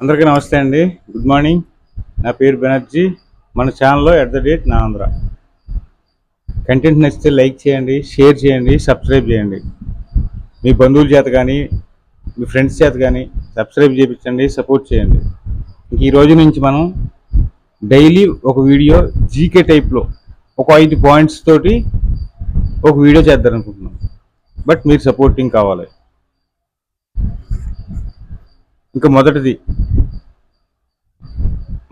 అందరికీ నమస్తే అండి. Good morning. నా పేరు బెనర్జీ. మన ఛానల్లో @నా ఆంధ్ర కంటెంట్ నచ్చితే లైక్ చేయండి, షేర్ చేయండి, సబ్స్క్రైబ్ చేయండి. మీ బంధువుల చేత కానీ మీ ఫ్రెండ్స్ చేత కానీ సబ్స్క్రైబ్ చేయించండి, సపోర్ట్ చేయండి. ఇంక ఈ రోజు నుంచి మనం డైలీ ఒక వీడియో జీకే టైప్లో ఒక 5 పాయింట్స్ తోటి ఒక వీడియో చేద్దాం అనుకుంటున్నాం. బట్ మీరు సపోర్టింగ్ కావాలి. ఇంకా మొదటిది,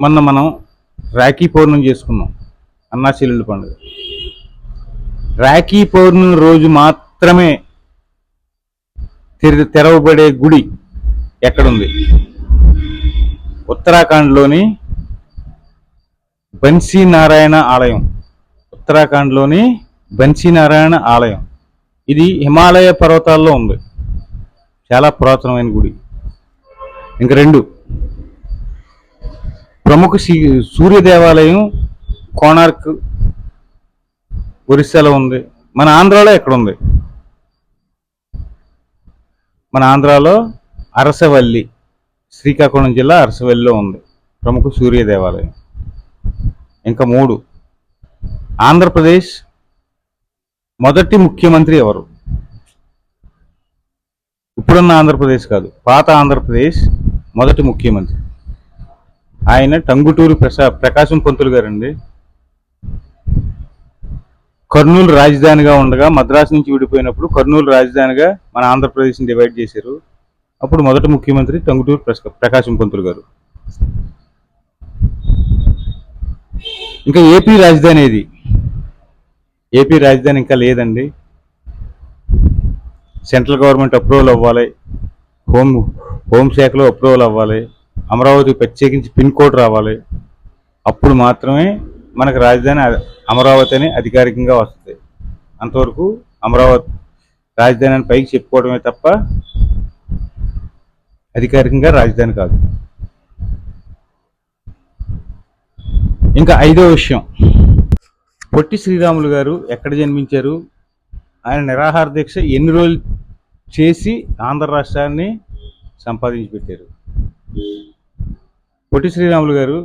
మనం రాఖీ పౌర్ణమి చేసుకున్నాం, అన్నా చెల్లెళ్ళ పండుగ. రాఖీ పౌర్ణమి రోజు మాత్రమే తెరవబడే గుడి ఎక్కడుంది? ఉత్తరాఖండ్లోని బన్సీనారాయణ ఆలయం. ఉత్తరాఖండ్లోని బన్సీనారాయణ ఆలయం. ఇది హిమాలయ పర్వతాల్లో ఉంది. చాలా పురాతనమైన గుడి. ఇంక 2, ప్రముఖ సూర్య దేవాలయం కోణార్క్ ఒరిస్సాలో ఉంది. మన ఆంధ్రాలో ఎక్కడుంది? మన ఆంధ్రాలో అరసవల్లి, శ్రీకాకుళం జిల్లా అరసవల్లిలో ఉంది ప్రముఖ సూర్య దేవాలయం. ఇంకా 3, ఆంధ్రప్రదేశ్ మొదటి ముఖ్యమంత్రి ఎవరు? ఇప్పుడున్న ఆంధ్రప్రదేశ్ కాదు, పాత ఆంధ్రప్రదేశ్ మొదటి ముఖ్యమంత్రి. ఆయన టంగుటూరి ప్రకాశం పంతులు గారండి. కర్నూలు రాజధానిగా ఉండగా మద్రాసు నుంచి విడిపోయినప్పుడు కర్నూలు రాజధానిగా మన ఆంధ్రప్రదేశ్ని డివైడ్ చేశారు. అప్పుడు మొదటి ముఖ్యమంత్రి టంగుటూరి ప్రకాశం పంతులు గారు. ఇంకా ఏపీ రాజధాని ఏది? ఏపీ రాజధాని ఇంకా లేదండి. సెంట్రల్ గవర్నమెంట్ అప్రూవల్ అవ్వాలి, హోంశాఖలో అప్రూవల్ అవ్వాలి, అమరావతి ప్రత్యేకించి పిన్ కోడ్ రావాలి. అప్పుడు మాత్రమే మనకు రాజధాని అమరావతి అని అధికారికంగా వస్తుంది. అంతవరకు అమరావతి రాజధాని అని పైకి చెప్పుకోవడమే తప్ప అధికారికంగా రాజధాని కాదు. ఇంకా 5వ విషయం, పొట్టి శ్రీరాములు గారు ఎక్కడ జన్మించారు? ఆయన నిరాహార దీక్ష ఎన్ని రోజులు చేసి ఆంధ్ర రాష్ట్రాన్ని సంపాదించి పెట్టారు? పొట్టి శ్రీరాములు గారు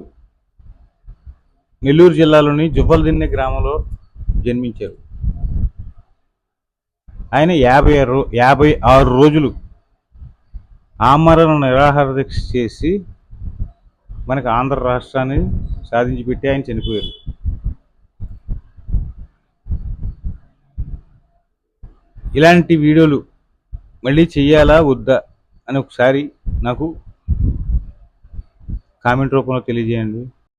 నెల్లూరు జిల్లాలోని జువ్వలదిన్నె గ్రామంలో జన్మించారు. ఆయన 56 రోజులు ఆమరణ నిరాహార దీక్ష చేసి మనకు ఆంధ్ర రాష్ట్రాన్ని సాధించి పెట్టి ఆయన చనిపోయారు. ఇలాంటి వీడియోలు మళ్ళీ చెయ్యాలా వద్దా అని ఒకసారి నాకు కామెంట్ రూపంలో తెలియజేయండి.